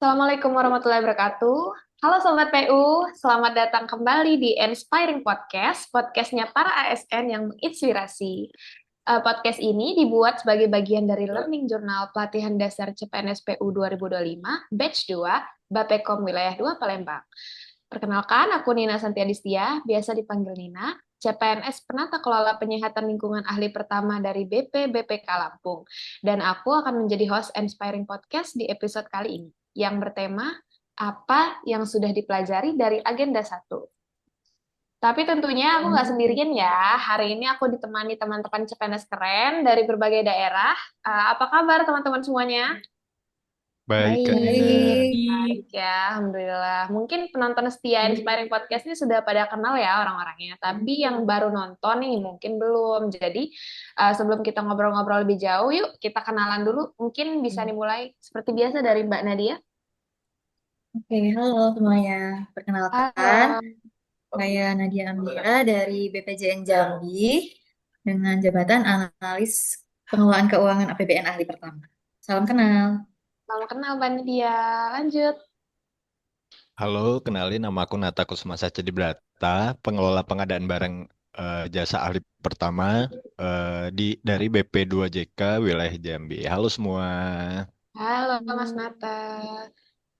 Assalamualaikum warahmatullahi wabarakatuh. Halo Sobat PU, selamat datang kembali di Inspiring Podcast, podcastnya para ASN yang menginspirasi. Podcast ini dibuat sebagai bagian dari Learning Journal Pelatihan Dasar CPNS PU 2025, Batch 2, Bapekom Wilayah 2 Palembang. Perkenalkan, aku Nina Santiadistia, biasa dipanggil Nina, CPNS Penata Kelola Penyihatan Lingkungan Ahli Pertama dari BPBPK Lampung. Dan aku akan menjadi host Inspiring Podcast di episode kali ini yang bertema apa yang sudah dipelajari dari agenda satu. Tapi tentunya aku nggak sendirian ya. Hari ini aku ditemani teman-teman CPNS keren dari berbagai daerah. Apa kabar teman-teman semuanya? Baik, Kak Nina. Baik. Baik ya, Alhamdulillah. Mungkin penonton setia Inspiring Podcast ini sudah pada kenal ya orang-orangnya. Tapi yang baru nonton nih mungkin belum. Jadi sebelum kita ngobrol-ngobrol lebih jauh, yuk kita kenalan dulu. Mungkin bisa dimulai seperti biasa dari Mbak Nadia. Oke, halo semuanya. Perkenalkan, Halo. saya Nadia Amira dari BPJN Jambi dengan jabatan analis pengelolaan keuangan APBN ahli pertama. Salam kenal. Salam kenal Mbak Nadia. Lanjut. Halo, kenalin nama aku Nata Kusuma Sacedibrata, pengelola pengadaan barang jasa ahli pertama dari BP2JK wilayah Jambi. Halo semua. Halo Mas Nata.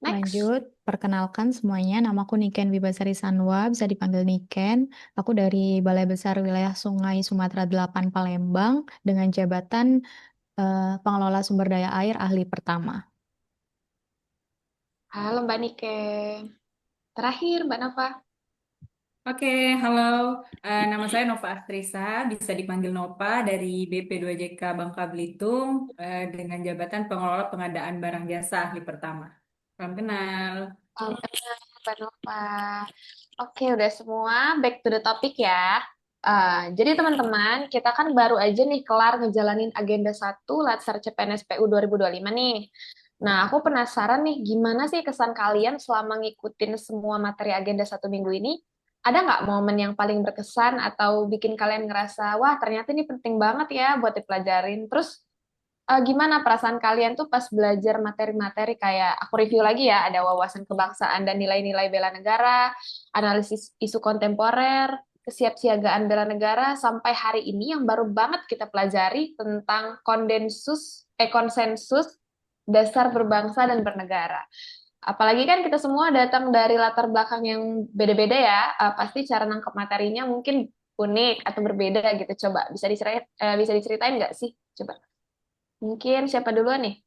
Next. Lanjut, perkenalkan semuanya. Namaku Niken Wibasari Sanwa, bisa dipanggil Niken. Aku dari Balai Besar Wilayah Sungai Sumatera 8 Palembang dengan jabatan Pengelola Sumber Daya Air Ahli Pertama. Halo Mbak Niken. Terakhir Mbak Nova. Oke, halo. Nama saya Nova Astrisa, bisa dipanggil Nova dari BP2JK Bangka Belitung dengan jabatan pengelola pengadaan barang jasa ahli pertama. Salam kenal. Salam kenal Mbak Nova. Oke, udah semua. Back to the topic ya. Jadi teman-teman, kita kan baru aja nih kelar ngejalanin agenda satu Latsar CPNS PU 2025 nih. Nah, aku penasaran nih, gimana sih kesan kalian selama ngikutin semua materi agenda satu minggu ini? Ada nggak momen yang paling berkesan atau bikin kalian ngerasa, wah ternyata ini penting banget ya buat dipelajarin. Terus gimana perasaan kalian tuh pas belajar materi-materi kayak aku review lagi ya, ada wawasan kebangsaan dan nilai-nilai bela negara, analisis isu kontemporer, kesiapsiagaan bela negara, sampai hari ini yang baru banget kita pelajari tentang konsensus dasar berbangsa dan bernegara. Apalagi kan kita semua datang dari latar belakang yang beda-beda ya, pasti cara nangkep materinya mungkin unik atau berbeda gitu. Coba bisa diceritain nggak sih? Coba. Mungkin siapa duluan nih?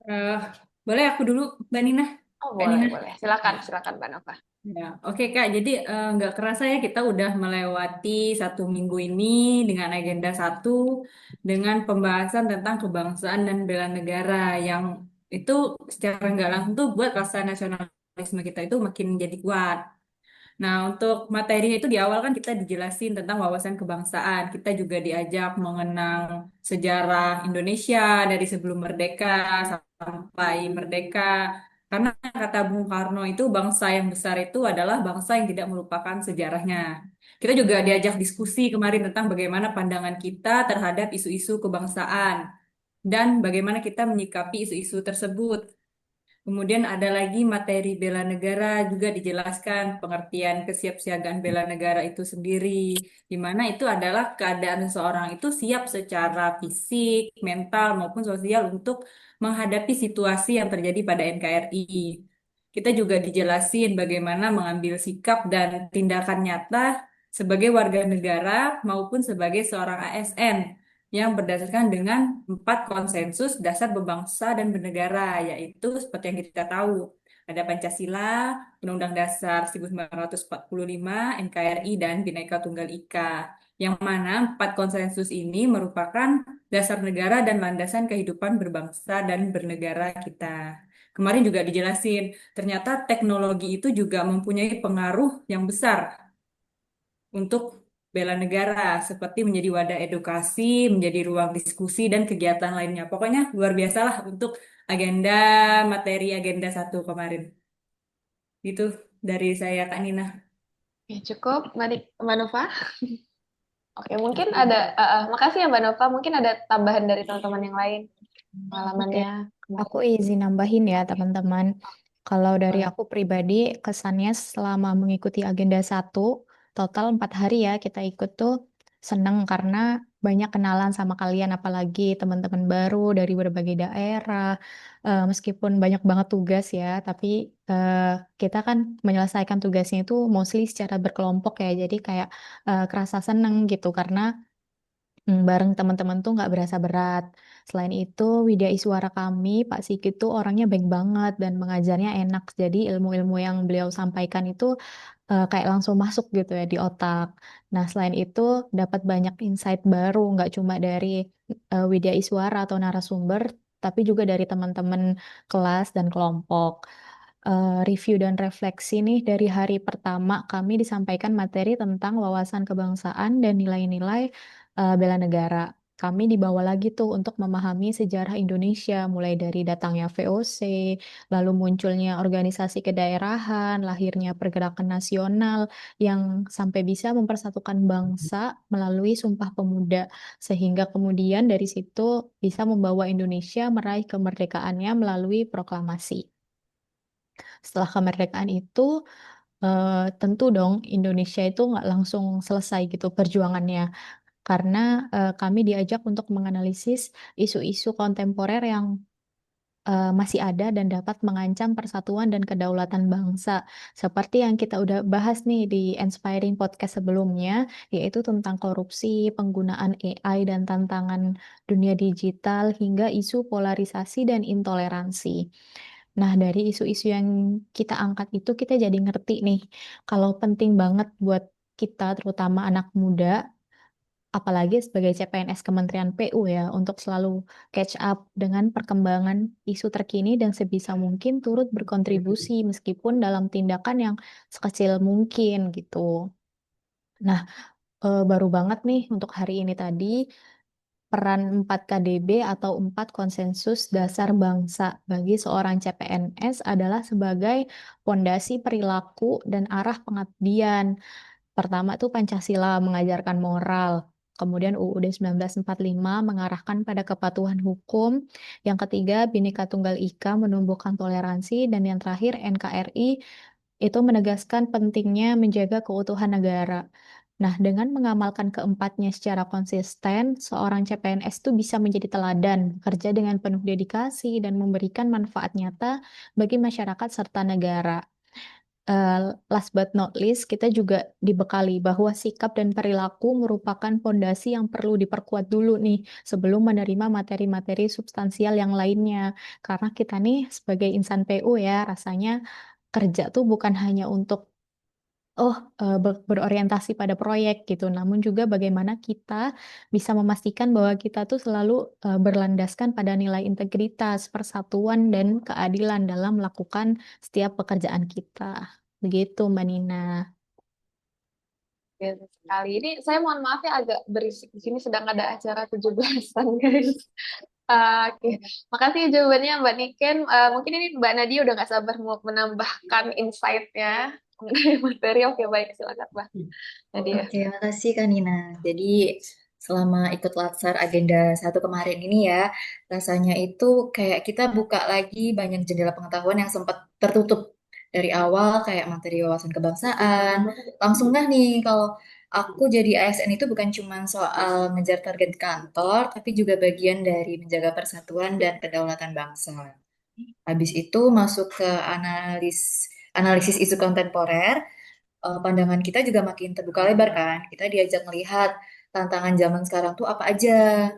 Eh, Boleh aku dulu, Mbak Nina? Oh, Kak boleh, Nina? boleh. Silakan, silakan, Mbak Nova. Ya, oke Kak. Jadi nggak kerasa ya kita udah melewati satu minggu ini dengan agenda satu, dengan pembahasan tentang kebangsaan dan bela negara yang itu secara nggak langsung tuh buat rasa nasionalisme kita itu makin jadi kuat. Nah, untuk materinya itu di awal kan kita dijelasin tentang wawasan kebangsaan. Kita juga diajak mengenang sejarah Indonesia dari sebelum merdeka sampai merdeka. Karena kata Bung Karno itu bangsa yang besar itu adalah bangsa yang tidak melupakan sejarahnya. Kita juga diajak diskusi kemarin tentang bagaimana pandangan kita terhadap isu-isu kebangsaan dan bagaimana kita menyikapi isu-isu tersebut. Kemudian ada lagi materi bela negara juga dijelaskan pengertian kesiapsiagaan bela negara itu sendiri, di mana itu adalah keadaan seseorang itu siap secara fisik, mental maupun sosial untuk menghadapi situasi yang terjadi pada NKRI. Kita juga dijelasin bagaimana mengambil sikap dan tindakan nyata sebagai warga negara maupun sebagai seorang ASN yang berdasarkan dengan 4 konsensus dasar berbangsa dan bernegara, yaitu seperti yang kita tahu, ada Pancasila, Undang-Undang Dasar 1945, NKRI, dan Bhinneka Tunggal Ika. Yang mana 4 konsensus ini merupakan dasar negara dan landasan kehidupan berbangsa dan bernegara kita. Kemarin juga dijelasin, ternyata teknologi itu juga mempunyai pengaruh yang besar untuk bela negara, seperti menjadi wadah edukasi, menjadi ruang diskusi, dan kegiatan lainnya. Pokoknya luar biasa lah untuk agenda materi agenda satu kemarin. Itu dari saya, Kak Nina. Ya, cukup, Mbak Nova. Oke, mungkin Oke. ada, makasih ya Mbak Nova, mungkin ada tambahan dari teman-teman yang lain Oke, pengalamannya. Aku izin nambahin ya teman-teman. Kalau dari Boleh. aku pribadi, kesannya selama mengikuti agenda 1, total 4 hari ya kita ikut tuh seneng karena banyak kenalan sama kalian, apalagi teman-teman baru dari berbagai daerah. Meskipun banyak banget tugas ya, tapi eh, kita kan menyelesaikan tugasnya itu mostly secara berkelompok ya. Jadi kayak kerasa seneng gitu karena bareng teman-teman tuh nggak berasa berat. Selain itu, Widya Iswara kami, Pak Sigit tuh orangnya baik banget dan mengajarnya enak. Jadi ilmu-ilmu yang beliau sampaikan itu kayak langsung masuk gitu ya di otak. Nah, selain itu dapat banyak insight baru, nggak cuma dari Widya Iswara atau narasumber, tapi juga dari teman-teman kelas dan kelompok. Review dan refleksi nih dari hari pertama kami disampaikan materi tentang wawasan kebangsaan dan nilai-nilai bela negara. Kami dibawa lagi tuh untuk memahami sejarah Indonesia, mulai dari datangnya VOC, lalu munculnya organisasi kedaerahan, lahirnya pergerakan nasional yang sampai bisa mempersatukan bangsa melalui Sumpah Pemuda, sehingga kemudian dari situ bisa membawa Indonesia meraih kemerdekaannya melalui proklamasi. Setelah kemerdekaan itu, tentu dong Indonesia itu nggak langsung selesai gitu perjuangannya, karena kami diajak untuk menganalisis isu-isu kontemporer yang masih ada dan dapat mengancam persatuan dan kedaulatan bangsa. Seperti yang kita udah bahas nih di Inspiring Podcast sebelumnya, yaitu tentang korupsi, penggunaan AI dan tantangan dunia digital, hingga isu polarisasi dan intoleransi. Nah, dari isu-isu yang kita angkat itu kita jadi ngerti nih, kalau penting banget buat kita, terutama anak muda, apalagi sebagai CPNS Kementerian PU ya, untuk selalu catch up dengan perkembangan isu terkini dan sebisa mungkin turut berkontribusi meskipun dalam tindakan yang sekecil mungkin gitu. Nah, baru banget nih untuk hari ini tadi peran 4 KDB atau 4 konsensus dasar bangsa bagi seorang CPNS adalah sebagai fondasi perilaku dan arah pengabdian. Pertama tuh Pancasila mengajarkan moral. Kemudian UUD 1945 mengarahkan pada kepatuhan hukum. Yang ketiga, Bhinneka Tunggal Ika menumbuhkan toleransi. Dan yang terakhir, NKRI itu menegaskan pentingnya menjaga keutuhan negara. Nah, dengan mengamalkan keempatnya secara konsisten, seorang CPNS itu bisa menjadi teladan, bekerja dengan penuh dedikasi, dan memberikan manfaat nyata bagi masyarakat serta negara. Eh, Last but not least, kita juga dibekali bahwa sikap dan perilaku merupakan fondasi yang perlu diperkuat dulu nih sebelum menerima materi-materi substansial yang lainnya. Karena kita nih sebagai insan PU ya, rasanya kerja tuh bukan hanya untuk berorientasi pada proyek gitu, namun juga bagaimana kita bisa memastikan bahwa kita tuh selalu berlandaskan pada nilai integritas, persatuan, dan keadilan dalam melakukan setiap pekerjaan kita. Begitu, Mbak Nina. Ya, sekali. Ini saya mohon maaf ya agak berisik di sini sedang ada acara 17-an guys. Oke, makasih ya jawabannya Mbak Niken. Mungkin ini Mbak Nadia udah nggak sabar mau menambahkan insight-nya mengenai materi. Oke, baik, silakan Mbak Nadia. Oke, makasih Kak Nina. Jadi selama ikut Latsar Agenda 1 kemarin ini ya, rasanya itu kayak kita buka lagi banyak jendela pengetahuan yang sempat tertutup dari awal kayak materi wawasan kebangsaan. Langsung dah nih kalau aku jadi ASN itu bukan cuma soal ngejar target kantor, tapi juga bagian dari menjaga persatuan dan kedaulatan bangsa. Habis itu masuk ke analisis isu kontemporer, pandangan kita juga makin terbuka lebar kan. Kita diajak melihat tantangan zaman sekarang tuh apa aja,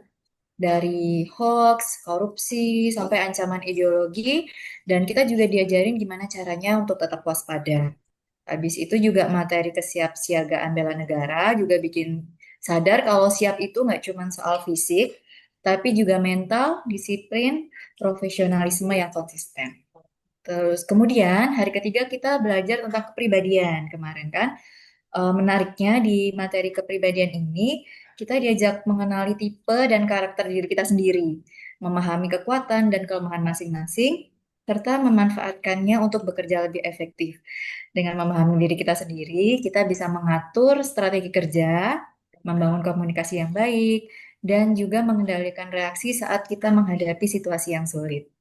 dari hoax, korupsi, sampai ancaman ideologi, dan kita juga diajarin gimana caranya untuk tetap waspada. Habis itu juga materi kesiapsiagaan bela negara juga bikin sadar kalau siap itu nggak cuma soal fisik, tapi juga mental, disiplin, profesionalisme yang konsisten. Terus kemudian hari ketiga kita belajar tentang kepribadian kemarin kan. Menariknya di materi kepribadian ini kita diajak mengenali tipe dan karakter diri kita sendiri, memahami kekuatan dan kelemahan masing-masing, serta memanfaatkannya untuk bekerja lebih efektif. Dengan memahami diri kita sendiri, kita bisa mengatur strategi kerja, membangun komunikasi yang baik, dan juga mengendalikan reaksi saat kita menghadapi situasi yang sulit.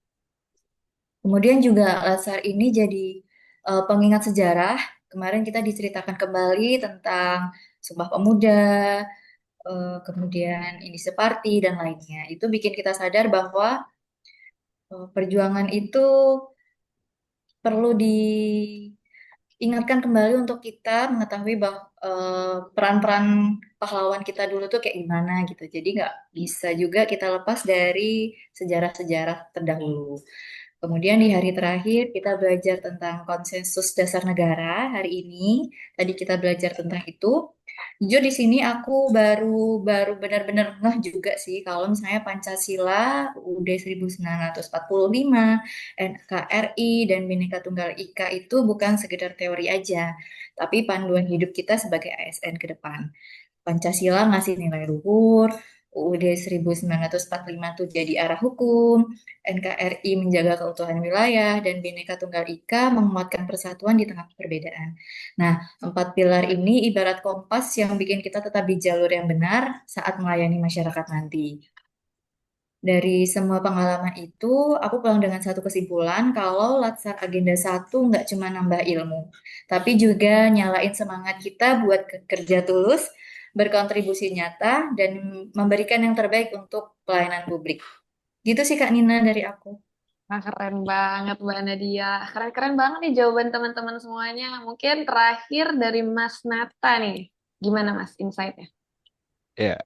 Kemudian juga Latsar ini jadi pengingat sejarah. Kemarin kita diceritakan kembali tentang Sumpah Pemuda, kemudian ini Separti dan lainnya. Itu bikin kita sadar bahwa perjuangan itu perlu diingatkan kembali untuk kita mengetahui bahwa peran-peran pahlawan kita dulu tuh kayak gimana gitu. Jadi nggak bisa juga kita lepas dari sejarah-sejarah terdahulu. Kemudian di hari terakhir kita belajar tentang konsensus dasar negara hari ini. Tadi kita belajar tentang itu. Jujur di sini aku baru baru benar-benar ngeh juga sih kalau misalnya Pancasila UUD 1945, NKRI dan Bhinneka Tunggal Ika itu bukan sekedar teori aja, tapi panduan hidup kita sebagai ASN ke depan. Pancasila ngasih nilai luhur, UUD 1945 itu jadi arah hukum, NKRI menjaga keutuhan wilayah, dan Bhinneka Tunggal Ika menguatkan persatuan di tengah perbedaan. Nah, 4 pilar ini ibarat kompas yang bikin kita tetap di jalur yang benar saat melayani masyarakat nanti. Dari semua pengalaman itu, aku pulang dengan satu kesimpulan kalau Latsar Agenda 1 nggak cuma nambah ilmu, tapi juga nyalain semangat kita buat kerja tulus, berkontribusi nyata, dan memberikan yang terbaik untuk pelayanan publik. Gitu sih Kak Nina dari aku. Wah, keren banget Mbak Nadia. Keren-keren banget nih jawaban teman-teman semuanya. Mungkin terakhir dari Mas Nata nih. Gimana Mas insight-nya? Ya,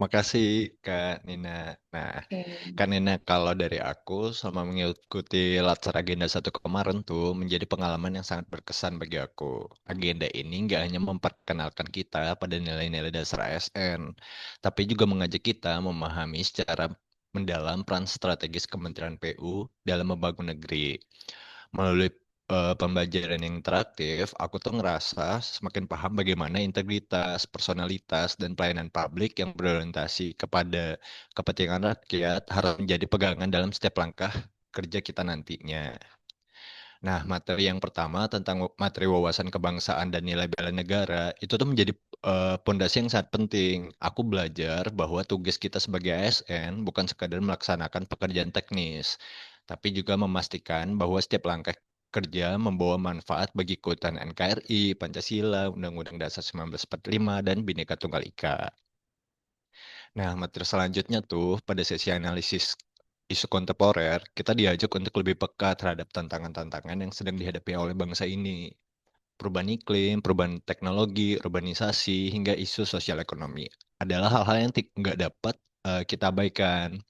makasih Kak Nina. Nah, Oke. Kak Nina, kalau dari aku selama mengikuti Latsar Agenda 1 kemarin tuh menjadi pengalaman yang sangat berkesan bagi aku. Agenda ini nggak hanya memperkenalkan kita pada nilai-nilai dasar ASN, tapi juga mengajak kita memahami secara mendalam peran strategis Kementerian PU dalam membangun negeri. Melalui pembelajaran yang interaktif, aku tuh ngerasa semakin paham bagaimana integritas, personalitas, dan pelayanan publik yang berorientasi kepada kepentingan rakyat harus menjadi pegangan dalam setiap langkah kerja kita nantinya. Nah, materi yang pertama tentang materi wawasan kebangsaan dan nilai bela negara itu tuh menjadi pondasi yang sangat penting. Aku belajar bahwa tugas kita sebagai ASN bukan sekadar melaksanakan pekerjaan teknis, tapi juga memastikan bahwa setiap langkah kerja membawa manfaat bagi keutuhan NKRI, Pancasila, Undang-Undang Dasar 1945, dan Bhinneka Tunggal Ika. Nah, materi selanjutnya tuh pada sesi analisis isu kontemporer, kita diajak untuk lebih peka terhadap tantangan-tantangan yang sedang dihadapi oleh bangsa ini. Perubahan iklim, perubahan teknologi, urbanisasi, hingga isu sosial ekonomi adalah hal-hal yang nggak dapat kita abaikan.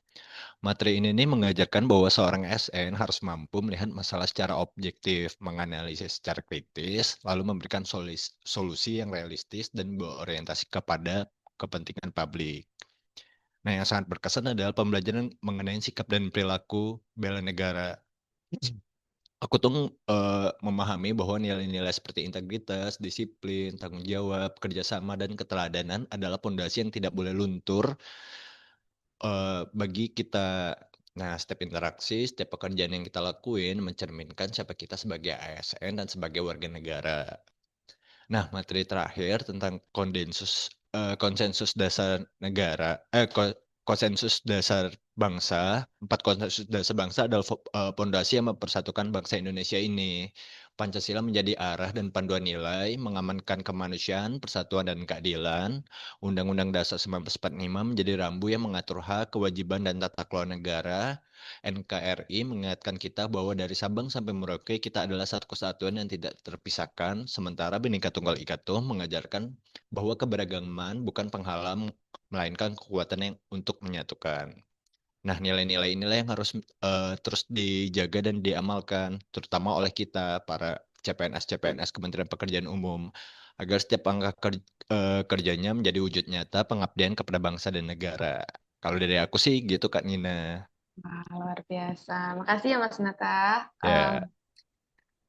Materi ini nih mengajarkan bahwa seorang SN harus mampu melihat masalah secara objektif, menganalisis secara kritis, lalu memberikan solusi yang realistis dan berorientasi kepada kepentingan publik. Nah, yang sangat berkesan adalah pembelajaran mengenai sikap dan perilaku bela negara. Aku tuh memahami bahwa nilai-nilai seperti integritas, disiplin, tanggung jawab, kerjasama, dan keteladanan adalah pondasi yang tidak boleh luntur bagi kita. Nah, setiap interaksi, setiap pekerjaan yang kita lakuin mencerminkan siapa kita sebagai ASN dan sebagai warga negara. Nah, materi terakhir tentang konsensus dasar negara, konsensus dasar bangsa. 4 konsensus dasar bangsa adalah pondasi yang mempersatukan bangsa Indonesia ini. Pancasila menjadi arah dan panduan nilai, mengamankan kemanusiaan, persatuan dan keadilan. Undang-Undang Dasar 1945 menjadi rambu yang mengatur hak, kewajiban dan tata kelola negara. NKRI mengingatkan kita bahwa dari Sabang sampai Merauke kita adalah satu kesatuan yang tidak terpisahkan, sementara Bhinneka Tunggal Ika tuh mengajarkan bahwa keberagaman bukan penghalang, melainkan kekuatan yang untuk menyatukan. Nah, nilai-nilai inilah yang harus terus dijaga dan diamalkan, terutama oleh kita, para CPNS Kementerian Pekerjaan Umum, agar setiap langkah kerjanya menjadi wujud nyata pengabdian kepada bangsa dan negara. Kalau dari aku sih gitu, Kak Nina. Wah, luar biasa. Makasih ya Mas Nata. Em, Ya.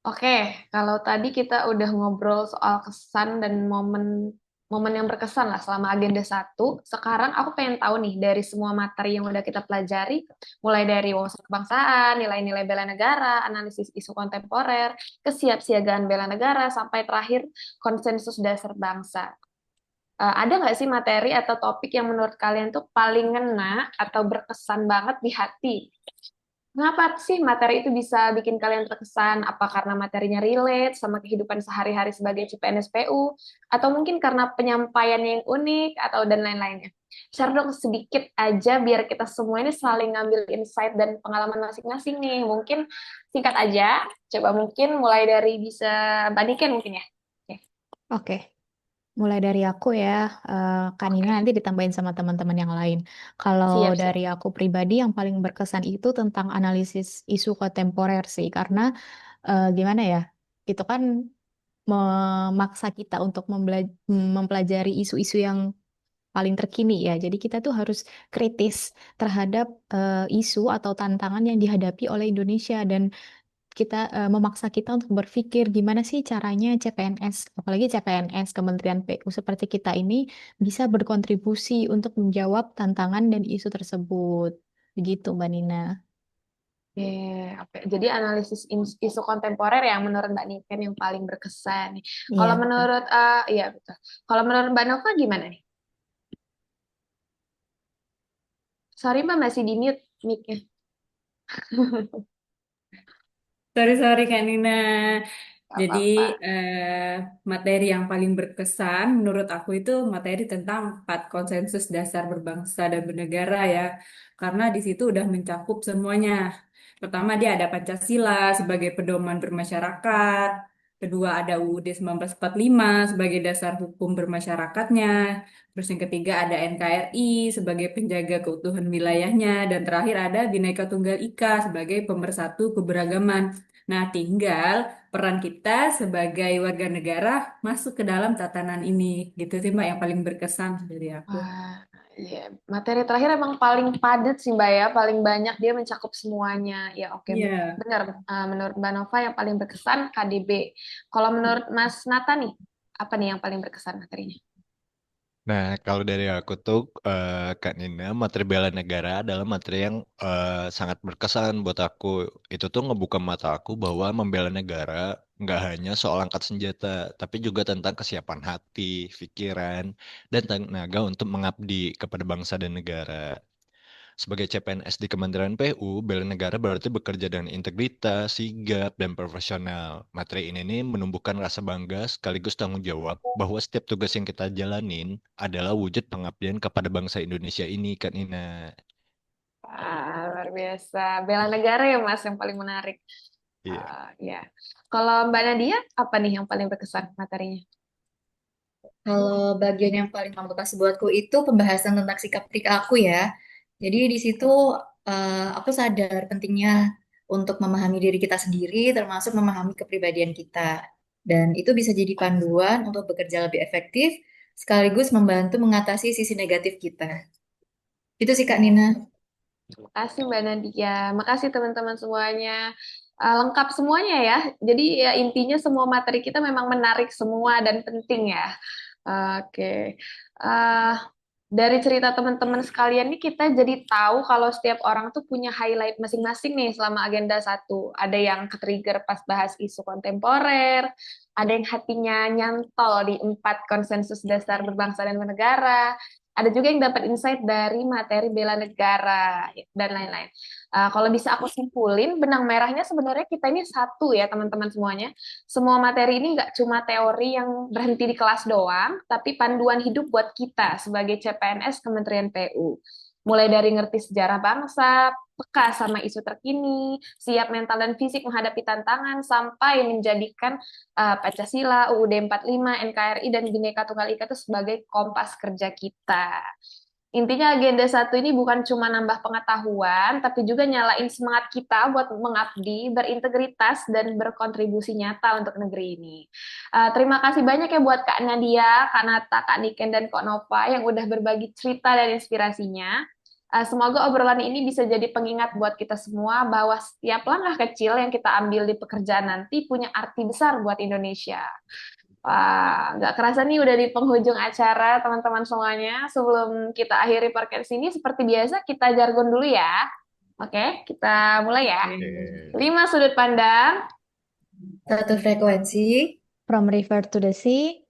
Oke, kalau tadi kita udah ngobrol soal kesan dan momen momen yang berkesan lah selama Agenda 1, sekarang aku pengen tahu nih dari semua materi yang udah kita pelajari, mulai dari wawasan kebangsaan, nilai-nilai bela negara, analisis isu kontemporer, kesiapsiagaan bela negara, sampai terakhir konsensus dasar bangsa. Ada nggak sih materi atau topik yang menurut kalian tuh paling ngena atau berkesan banget di hati? Kenapa sih materi itu bisa bikin kalian terkesan? Apa karena materinya relate sama kehidupan sehari-hari sebagai CPNS PU? Atau mungkin karena penyampaiannya yang unik atau dan lain-lainnya? Share dong sedikit aja biar kita semua ini saling ngambil insight dan pengalaman masing-masing nih. Mungkin singkat aja. Coba mungkin mulai dari bisa Baniken mungkin ya. Oke. Oke, mulai dari aku ya, Kak Nina Oke. nanti ditambahin sama teman-teman yang lain. Kalau Siap, siap. dari aku pribadi yang paling berkesan itu tentang analisis isu kontemporer sih, karena gimana ya, itu kan memaksa kita untuk mempelajari isu-isu yang paling terkini ya. Jadi kita tuh harus kritis terhadap isu atau tantangan yang dihadapi oleh Indonesia dan kita memaksa kita untuk berpikir gimana sih caranya CPNS, apalagi CPNS Kementerian PU seperti kita ini bisa berkontribusi untuk menjawab tantangan dan isu tersebut. Begitu, Mbak Nina. Oke, oke. Jadi analisis isu kontemporer yang menurut Mbak Niken yang paling berkesan. Iya, Kalau betul. menurut, iya betul. Kalau menurut Mbak Nova gimana nih? Sorry Mbak, masih di mute mic-nya. Sorry, sorry Kak Nina. Gak Jadi apa-apa. materi yang paling berkesan menurut aku itu materi tentang 4 konsensus dasar berbangsa dan bernegara ya. Karena di situ udah mencakup semuanya. Pertama dia ada Pancasila sebagai pedoman bermasyarakat. Kedua ada UUD 1945 sebagai dasar hukum bermasyarakatnya. Terus yang ketiga ada NKRI sebagai penjaga keutuhan wilayahnya. Dan terakhir ada Bhinneka Tunggal Ika sebagai pemersatu keberagaman. Nah, tinggal peran kita sebagai warga negara masuk ke dalam tatanan ini. Gitu sih Mbak yang paling berkesan dari aku. Wah, iya. Materi terakhir emang paling padat sih Mbak ya, paling banyak dia mencakup semuanya. Ya oke, Iya. benar. Menurut Mbak Nova yang paling berkesan KDB. Kalau menurut Mas Nata nih, apa nih yang paling berkesan materinya? Nah, kalau dari aku tuh, Kak Nina, materi bela negara adalah materi yang sangat berkesan buat aku. Itu tuh ngebuka mata aku bahwa membela negara nggak hanya soal angkat senjata, tapi juga tentang kesiapan hati, pikiran, dan tenaga untuk mengabdi kepada bangsa dan negara. Sebagai CPNS di Kementerian PU, bela negara berarti bekerja dengan integritas, sigap, dan profesional. Materi ini nih menumbuhkan rasa bangga sekaligus tanggung jawab bahwa setiap tugas yang kita jalanin adalah wujud pengabdian kepada bangsa Indonesia ini, Kak Nina. Luar biasa. Bela negara ya Mas yang paling menarik. Iya. Ya. Kalau Mbak Nadia, apa nih yang paling berkesan materinya? Kalau bagian yang paling membekas buatku itu pembahasan tentang sikap perilaku ya. Jadi di situ aku sadar pentingnya untuk memahami diri kita sendiri, termasuk memahami kepribadian kita. Dan itu bisa jadi panduan untuk bekerja lebih efektif, sekaligus membantu mengatasi sisi negatif kita. Itu sih Kak Nina. Makasih Mbak Nadia. Makasih teman-teman semuanya. Lengkap semuanya ya. Jadi ya intinya semua materi kita memang menarik semua dan penting ya. Oke. Eh, dari cerita teman-teman sekalian nih kita jadi tahu kalau setiap orang tuh punya highlight masing-masing nih selama agenda satu. Ada yang ke-trigger pas bahas isu kontemporer, ada yang hatinya nyantol di 4 konsensus dasar berbangsa dan bernegara, ada juga yang dapat insight dari materi bela negara dan lain-lain. Kalau bisa aku simpulin, benang merahnya sebenarnya kita ini satu ya teman-teman semuanya. Semua materi ini nggak cuma teori yang berhenti di kelas doang, tapi panduan hidup buat kita sebagai CPNS Kementerian PU. Mulai dari ngerti sejarah bangsa, peka sama isu terkini, siap mental dan fisik menghadapi tantangan, sampai menjadikan Pancasila, UUD 45, NKRI, dan Bhinneka Tunggal Ika itu sebagai kompas kerja kita. Intinya agenda satu ini bukan cuma nambah pengetahuan, tapi juga nyalain semangat kita buat mengabdi, berintegritas, dan berkontribusi nyata untuk negeri ini. Terima kasih banyak ya buat Kak Nadia, Kak Nata, Kak Niken, dan Kak Nova yang udah berbagi cerita dan inspirasinya. Semoga obrolan ini bisa jadi pengingat buat kita semua bahwa setiap langkah kecil yang kita ambil di pekerjaan nanti punya arti besar buat Indonesia. Wah, nggak kerasa nih udah di penghujung acara, teman-teman semuanya. Sebelum kita akhiri podcast ini, seperti biasa kita jargon dulu ya. Oke, kita mulai ya. Oke. 5 sudut pandang. Satu frekuensi. From River to the Sea.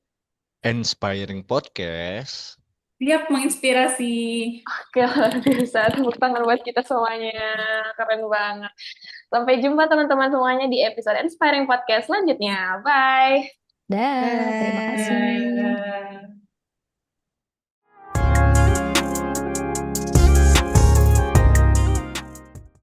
Inspiring Podcast. siap menginspirasi. Oke, luar biasa. Tepuk tangan buat kita semuanya. Keren banget. Sampai jumpa teman-teman semuanya di episode Inspiring Podcast selanjutnya. Bye. Dah, terima kasih. Bye.